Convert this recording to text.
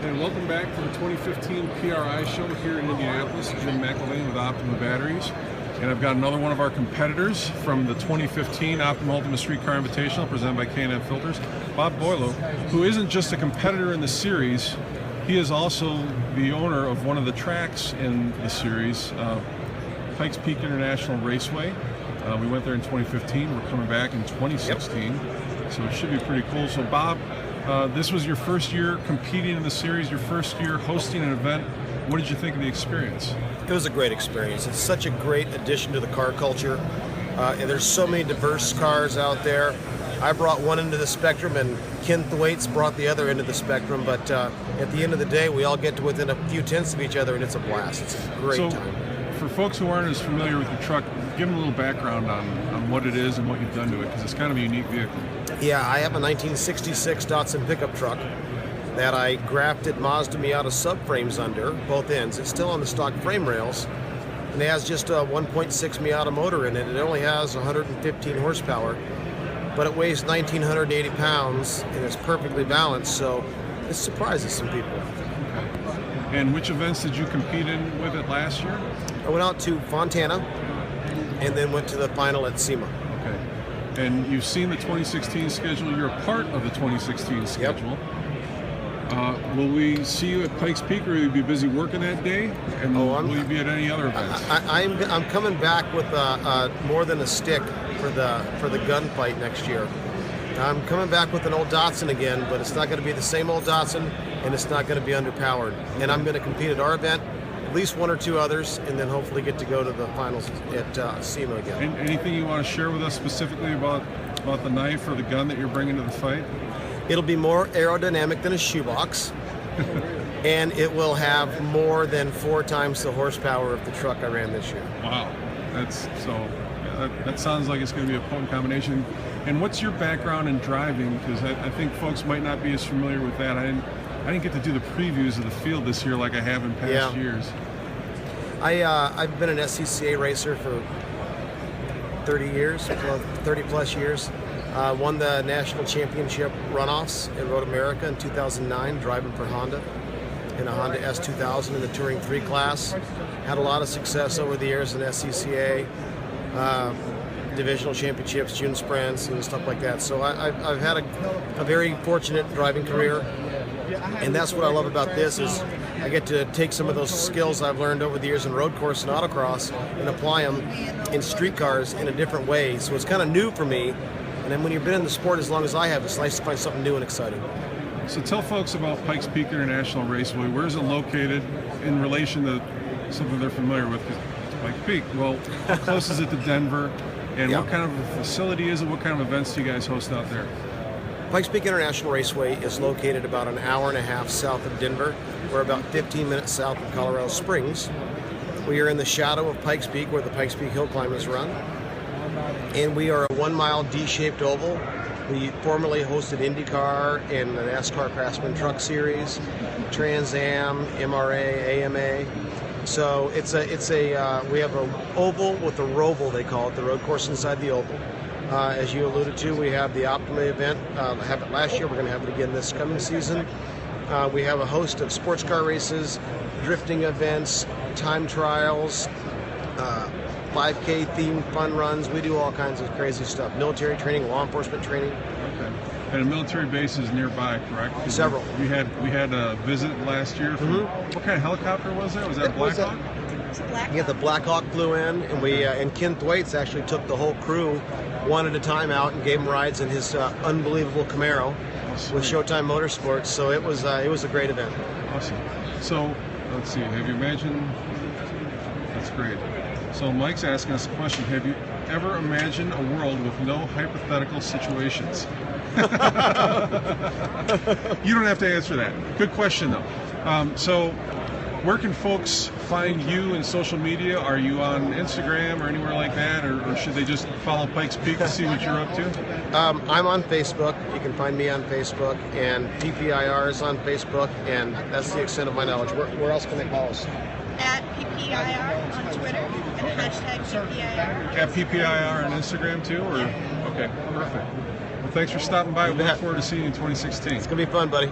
And welcome back to the 2015 PRI show here in Indianapolis. Jim McElvain with OPTIMA Batteries. And I've got another one of our competitors from the 2015 OPTIMA Ultimate Streetcar Invitational presented by K&N Filters, Bob Boileau, who isn't just a competitor in the series, he is also the owner of one of the tracks in the series, Pikes Peak International Raceway. We went there in 2015. We're coming back in 2016. So it should be pretty cool. So Bob, this was your first year competing in the series, your first year hosting an event. What did you think of the experience? It was a great experience. It's such a great addition to the car culture. And there's so many diverse cars out there. I brought one into the spectrum and Ken Thwaites brought the other into the spectrum, but at the end of the day, we all get to within a few tenths of each other and it's a blast. It's a great time. For folks who aren't as familiar with your truck, give them a little background on what it is and what you've done to it, because it's kind of a unique vehicle. Yeah, I have a 1966 Datsun pickup truck that I grafted Mazda Miata subframes under, both ends. It's still on the stock frame rails, and it has just a 1.6 Miata motor in it. It only has 115 horsepower, but it weighs 1,980 pounds, and it's perfectly balanced, so it surprises some people. Okay. And which events did you compete in with it last year? I went out to Fontana, and then went to the final at SEMA. Okay. And you've seen the 2016 schedule. You're a part of the 2016 schedule. Yep. Will we see you at Pikes Peak, or will you be busy working that day? And will you be at any other events? I'm coming back with more than a stick for the gunfight next year. I'm coming back with an old Datsun again, but it's not going to be the same old Datsun, and it's not going to be underpowered. And I'm going to compete at our event, at least one or two others, and then hopefully get to go to the finals at SEMA again. And anything you want to share with us specifically about the knife or the gun that you're bringing to the fight? It'll be more aerodynamic than a shoebox, and it will have more than 4 times the horsepower of the truck I ran this year. Wow, that sounds like it's going to be a potent combination. And what's your background in driving? Because I think folks might not be as familiar with that. I didn't get to do the previews of the field this year like I have in past years. I've been an SCCA racer for 30 years, 30 plus years. Won the national championship runoffs in Road America in 2009, driving for Honda in a Honda S2000 in the Touring 3 class. Had a lot of success over the years in SCCA, divisional championships, June sprints, and stuff like that. So I've had a very fortunate driving career, and that's what I love about this is I get to take some of those skills I've learned over the years in road course and autocross and apply them in street cars in a different way. So it's kind of new for me. And then when you've been in the sport as long as I have, it's nice to find something new and exciting. So tell folks about Pikes Peak International Raceway. Where is it located in relation to something they're familiar with? Pikes Peak. Well, how close is it to Denver? And what kind of a facility is it? What kind of events do you guys host out there? Pikes Peak International Raceway is located about an hour and a half south of Denver. We're about 15 minutes south of Colorado Springs. We are in the shadow of Pikes Peak, where the Pikes Peak Hill Climb is run. And we are a 1-mile D-shaped oval. We formerly hosted IndyCar and the NASCAR Craftsman Truck Series, Trans Am, MRA, AMA. So we have an oval with a roval, they call it, the road course inside the oval. As you alluded to, we have the OPTIMA event. Have it last year. We're going to have it again this coming season. We have a host of sports car races, drifting events, time trials, 5K themed fun runs. We do all kinds of crazy stuff. Military training, law enforcement training. Okay. And a military base is nearby, correct? Several. We had a visit last year. What kind of helicopter was there? Was that Black Hawk? Yeah, the Black Hawk flew in, and and Ken Thwaites actually took the whole crew one at a time out and gave them rides in his unbelievable Camaro with Showtime Motorsports. So it was a great event. Awesome. So let's see. Have you imagined? That's great. So Mike's asking us a question. Have you ever imagined a world with no hypothetical situations? You don't have to answer that. Good question, though. So where can folks find you in social media? Are you on Instagram or anywhere like that? Or should they just follow Pikes Peak to see what you're up to? I'm on Facebook. You can find me on Facebook. And PPIR is on Facebook. And that's the extent of my knowledge. Where else can they follow us? At PPIR on Twitter and hashtag PPIR. At PPIR on Instagram too? Or? Yeah. Okay, perfect. Well, thanks for stopping by. We look forward to seeing you in 2016. It's going to be fun, buddy.